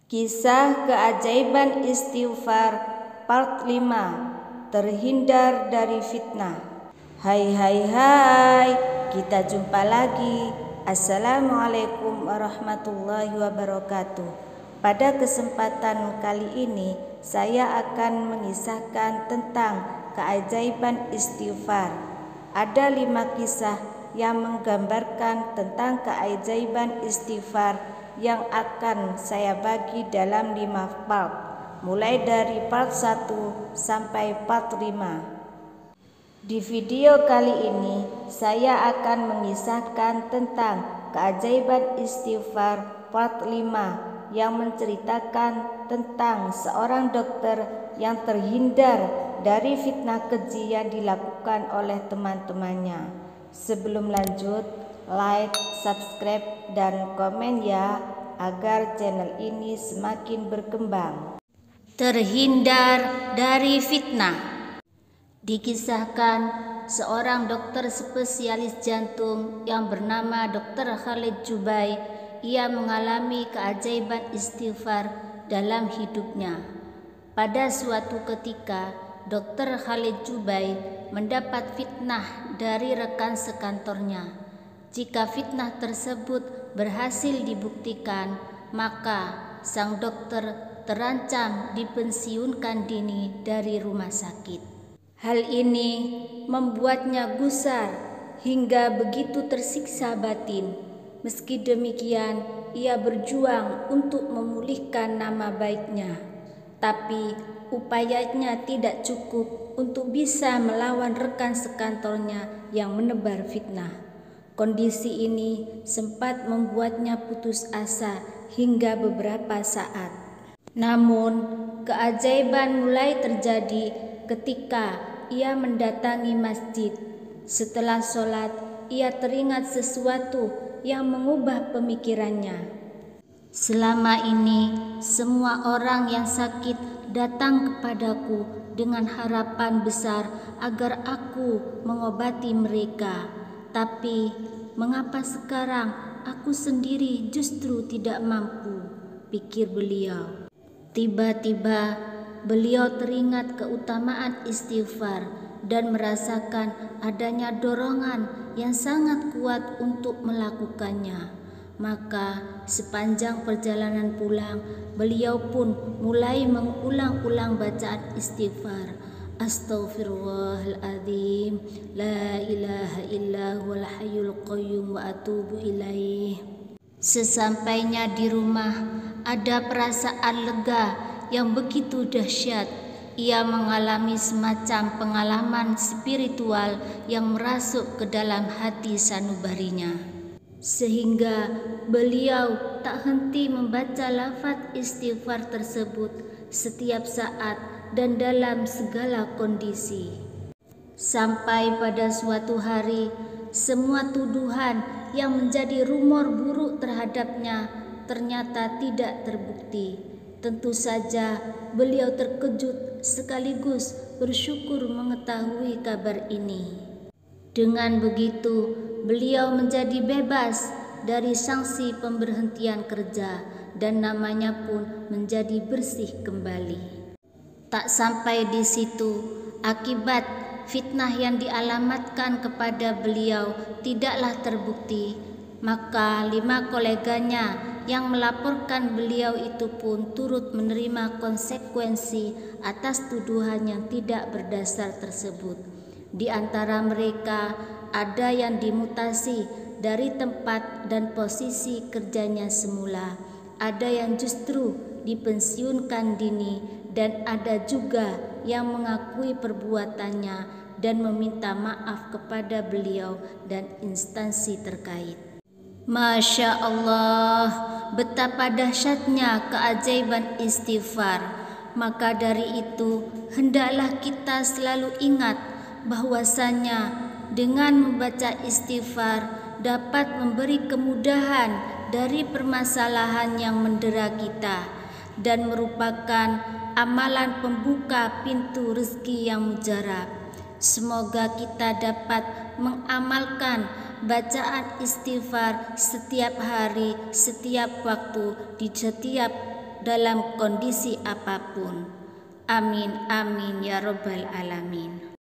Kisah keajaiban istighfar part 5. Terhindar dari fitnah. Hai, kita jumpa lagi. Assalamualaikum warahmatullahi wabarakatuh. Pada kesempatan kali ini saya akan mengisahkan tentang keajaiban istighfar. Ada 5 kisah yang menggambarkan tentang keajaiban istighfar yang akan saya bagi dalam 5 part, mulai dari part 1 sampai part 5. Di video kali ini saya akan mengisahkan tentang keajaiban istighfar part 5 yang menceritakan tentang seorang dokter yang terhindar dari fitnah keji yang dilakukan oleh teman-temannya. Sebelum lanjut, like, subscribe, dan komen ya, agar channel ini semakin berkembang. Terhindar dari fitnah. Dikisahkan seorang dokter spesialis jantung yang bernama Dr. Khalid Jubai, ia mengalami keajaiban istighfar dalam hidupnya. Pada suatu ketika, Dr. Khalid Jubai mendapat fitnah dari rekan sekantornya. Jika fitnah tersebut berhasil dibuktikan, maka sang dokter terancam dipensiunkan dini dari rumah sakit. Hal ini membuatnya gusar hingga begitu tersiksa batin. Meski demikian, ia berjuang untuk memulihkan nama baiknya. Tapi upayanya tidak cukup untuk bisa melawan rekan sekantornya yang menebar fitnah. Kondisi ini sempat membuatnya putus asa hingga beberapa saat. Namun, keajaiban mulai terjadi ketika ia mendatangi masjid. Setelah sholat, ia teringat sesuatu yang mengubah pemikirannya. Selama ini, semua orang yang sakit datang kepadaku dengan harapan besar agar aku mengobati mereka. Tapi mengapa sekarang aku sendiri justru tidak mampu, pikir beliau. Tiba-tiba beliau teringat keutamaan istighfar dan merasakan adanya dorongan yang sangat kuat untuk melakukannya. Maka sepanjang perjalanan pulang, beliau pun mulai mengulang-ulang bacaan istighfar. Astaghfirullahaladzim, la ilaha illa huwal hayyul qayyum wa atubu ilaih. Sesampainya di rumah, ada perasaan lega yang begitu dahsyat. Ia mengalami semacam pengalaman spiritual yang merasuk ke dalam hati sanubarinya, sehingga beliau tak henti membaca lafaz istighfar tersebut setiap saat dan dalam segala kondisi. Sampai pada suatu hari, semua tuduhan yang menjadi rumor buruk terhadapnya ternyata tidak terbukti. Tentu saja beliau terkejut sekaligus bersyukur mengetahui kabar ini. Dengan begitu, beliau menjadi bebas dari sanksi pemberhentian kerja dan namanya pun menjadi bersih kembali. Tak sampai di situ, akibat fitnah yang dialamatkan kepada beliau tidaklah terbukti, maka 5 koleganya yang melaporkan beliau itu pun turut menerima konsekuensi atas tuduhan yang tidak berdasar tersebut. Di antara mereka ada yang dimutasi dari tempat dan posisi kerjanya semula, ada yang justru dipensiunkan dini, dan ada juga yang mengakui perbuatannya dan meminta maaf kepada beliau dan instansi terkait. Masya Allah, betapa dahsyatnya keajaiban istighfar. Maka dari itu, hendaklah kita selalu ingat bahwasanya dengan membaca istighfar dapat memberi kemudahan dari permasalahan yang mendera kita dan merupakan amalan pembuka pintu rezeki yang mujarab. Semoga kita dapat mengamalkan bacaan istighfar setiap hari, setiap waktu, di setiap dalam kondisi apapun. Amin, amin ya Rabbal Alamin.